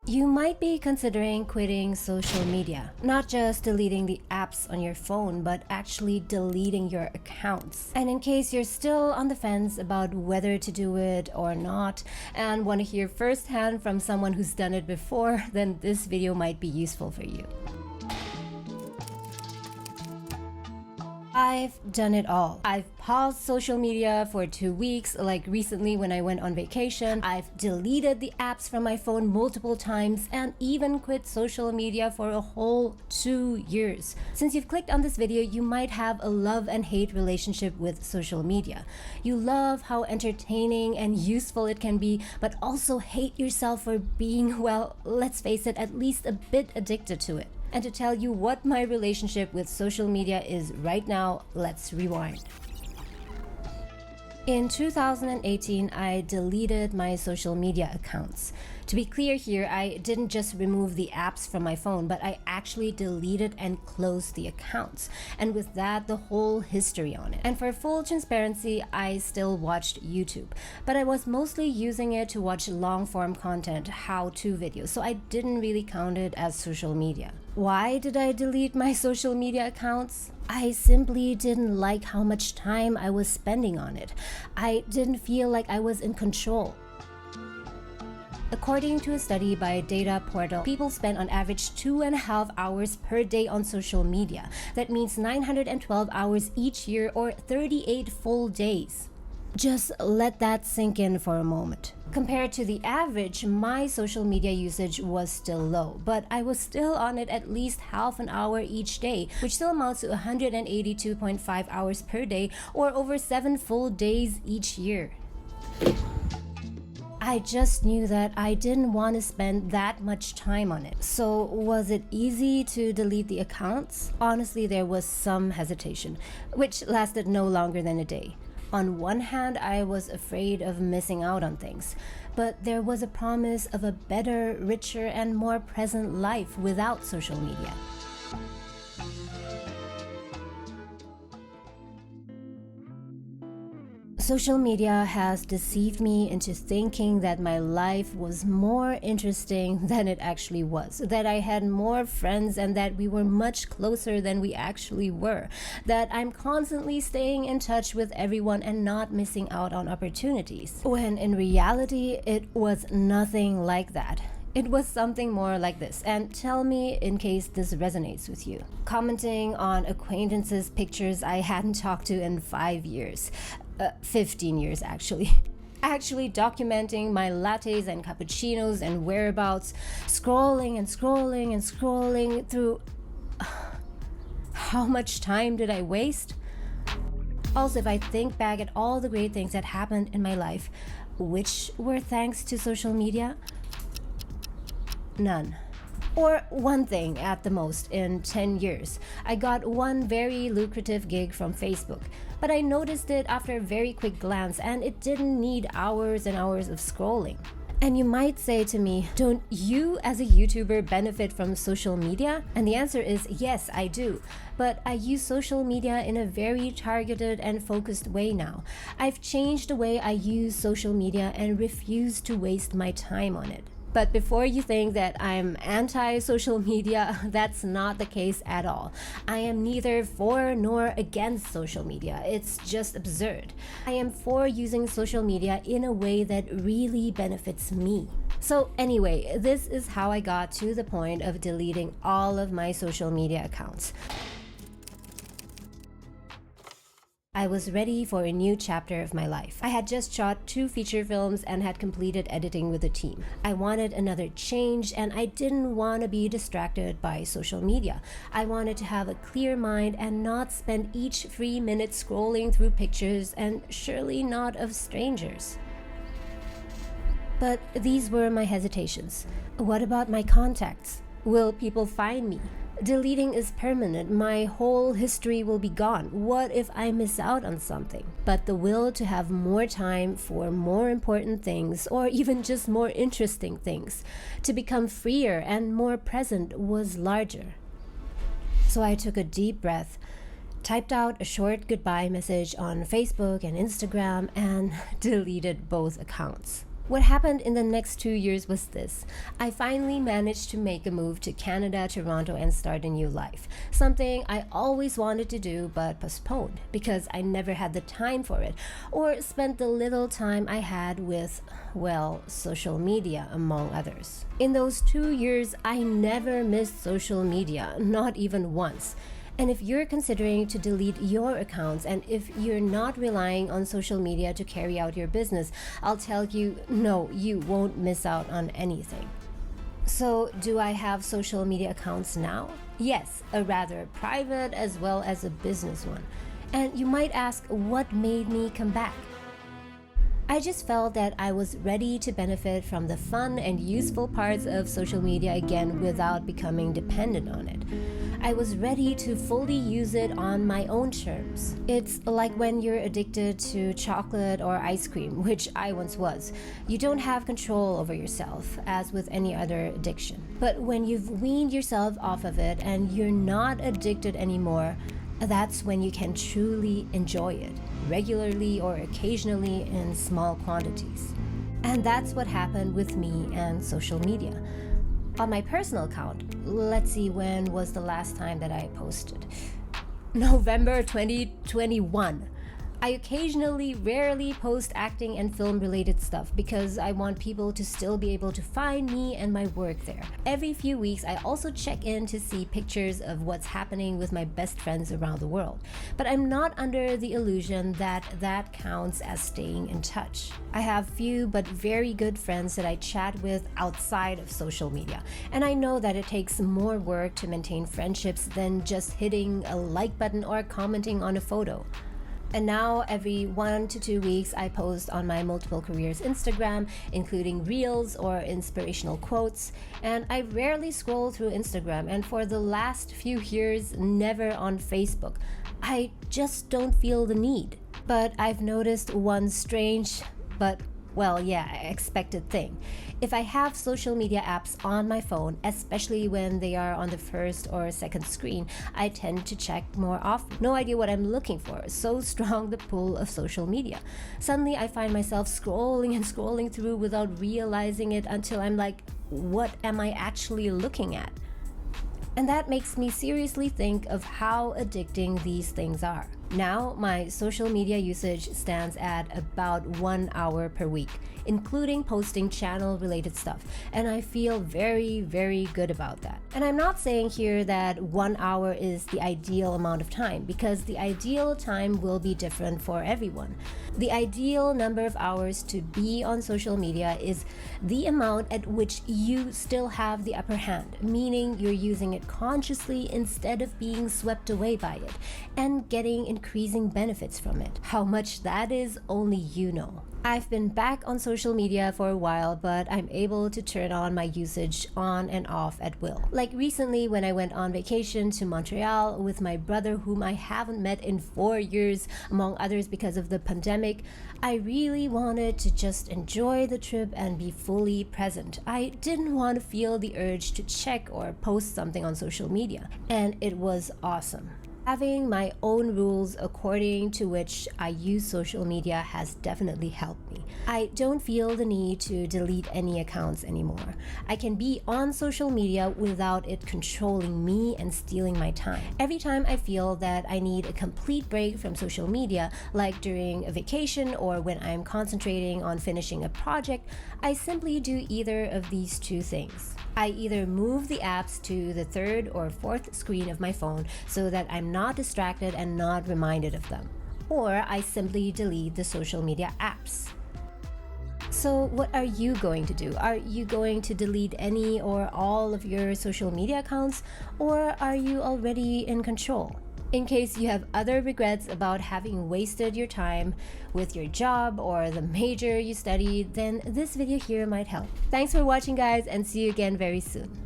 You might be considering quitting social media, not just deleting the apps on your phone, but actually deleting your accounts. And in case you're still on the fence about whether to do it or not, and want to hear firsthand from someone who's done it before, then this video might be useful for you. I've done it all. I've paused social media for 2 weeks, like recently when I went on vacation. I've deleted the apps from my phone multiple times and even quit social media for a whole 2 years. Since you've clicked on this video, you might have a love and hate relationship with social media. You love how entertaining and useful it can be, but also hate yourself for being, well, let's face it, at least a bit addicted to it. And to tell you what my relationship with social media is right now, let's rewind. In 2018, I deleted my social media accounts. To be clear here, I didn't just remove the apps from my phone, but I actually deleted and closed the accounts. And with that, the whole history on it. And for full transparency, I still watched YouTube, but I was mostly using it to watch long-form content, how-to videos, so I didn't really count it as social media. Why did I delete my social media accounts? I simply didn't like how much time I was spending on it. I didn't feel like I was in control. According to a study by Data Portal, people spend on average 2.5 hours per day on social media. That means 912 hours each year, or 38 full days. Just let that sink in for a moment. Compared to the average, my social media usage was still low, but I was still on it at least half an hour each day, which still amounts to 182.5 hours per day, or over 7 full days each year. I just knew that I didn't want to spend that much time on it. So was it easy to delete the accounts? Honestly, there was some hesitation, which lasted no longer than a day. On one hand, I was afraid of missing out on things, but there was a promise of a better, richer, and more present life without social media. Social media has deceived me into thinking that my life was more interesting than it actually was, that I had more friends and that we were much closer than we actually were, that I'm constantly staying in touch with everyone and not missing out on opportunities, when in reality it was nothing like that. It was something more like this, and tell me in case this resonates with you. Commenting on acquaintances' pictures I hadn't talked to in 5 years. 15 years actually. Actually documenting my lattes and cappuccinos and whereabouts, scrolling and scrolling and scrolling through. How much time did I waste? Also, if I think back at all the great things that happened in my life, which were thanks to social media? None. Or one thing at the most in 10 years. I got one very lucrative gig from Facebook, but I noticed it after a very quick glance and it didn't need hours and hours of scrolling. And you might say to me, don't you as a YouTuber benefit from social media? And the answer is yes, I do. But I use social media in a very targeted and focused way now. I've changed the way I use social media and refuse to waste my time on it. But before you think that I'm anti-social media, that's not the case at all. I am neither for nor against social media. It's just absurd. I am for using social media in a way that really benefits me. So anyway, this is how I got to the point of deleting all of my social media accounts. I was ready for a new chapter of my life. I had just shot 2 feature films and had completed editing with a team. I wanted another change and I didn't want to be distracted by social media. I wanted to have a clear mind and not spend each free minute scrolling through pictures, and surely not of strangers. But these were my hesitations. What about my contacts? Will people find me? Deleting is permanent. My whole history will be gone. What if I miss out on something? But the will to have more time for more important things, or even just more interesting things, to become freer and more present, was larger. So I took a deep breath, typed out a short goodbye message on Facebook and Instagram, and deleted both accounts. What happened in the next 2 years was this. I finally managed to make a move to Canada, Toronto, and start a new life. Something I always wanted to do but postponed because I never had the time for it or spent the little time I had with, well, social media, among others. In those 2 years, I never missed social media, not even once. And if you're considering to delete your accounts and if you're not relying on social media to carry out your business, I'll tell you, no, you won't miss out on anything. So, do I have social media accounts now? Yes, a rather private as well as a business one. And you might ask, what made me come back? I just felt that I was ready to benefit from the fun and useful parts of social media again without becoming dependent on it. I was ready to fully use it on my own terms. It's like when you're addicted to chocolate or ice cream, which I once was. You don't have control over yourself, as with any other addiction. But when you've weaned yourself off of it and you're not addicted anymore, that's when you can truly enjoy it, regularly or occasionally in small quantities. And that's what happened with me and social media. On my personal account, let's see, when was the last time that I posted? November 2021. I occasionally, rarely post acting and film related stuff because I want people to still be able to find me and my work there. Every few weeks, I also check in to see pictures of what's happening with my best friends around the world. But I'm not under the illusion that that counts as staying in touch. I have few but very good friends that I chat with outside of social media. And I know that it takes more work to maintain friendships than just hitting a like button or commenting on a photo. And now, every 1 to 2 weeks, I post on my Multiple Careers Instagram, including reels or inspirational quotes. And I rarely scroll through Instagram, and for the last few years, never on Facebook. I just don't feel the need. But I've noticed one strange, but expected thing. If I have social media apps on my phone, especially when they are on the first or second screen, I tend to check more often. No idea what I'm looking for. So strong the pull of social media. Suddenly I find myself scrolling and scrolling through without realizing it until I'm like, what am I actually looking at? And that makes me seriously think of how addicting these things are. Now, my social media usage stands at about 1 hour per week, including posting channel-related stuff, and I feel very, very good about that. And I'm not saying here that 1 hour is the ideal amount of time, because the ideal time will be different for everyone. The ideal number of hours to be on social media is the amount at which you still have the upper hand, meaning you're using it consciously instead of being swept away by it, and getting increasing benefits from it. How much that is, only you know. I've been back on social media for a while, but I'm able to turn on my usage on and off at will. Like recently when I went on vacation to Montreal with my brother, whom I haven't met in 4 years, among others because of the pandemic, I really wanted to just enjoy the trip and be fully present. I didn't want to feel the urge to check or post something on social media, and it was awesome. Having my own rules according to which I use social media has definitely helped me. I don't feel the need to delete any accounts anymore. I can be on social media without it controlling me and stealing my time. Every time I feel that I need a complete break from social media, like during a vacation or when I'm concentrating on finishing a project, I simply do either of these two things. I either move the apps to the third or fourth screen of my phone so that I'm not distracted and not reminded of them, or I simply delete the social media apps. So what are you going to do? Are you going to delete any or all of your social media accounts, or are you already in control? In case you have other regrets about having wasted your time with your job or the major you studied, then this video here might help. Thanks for watching, guys, and see you again very soon.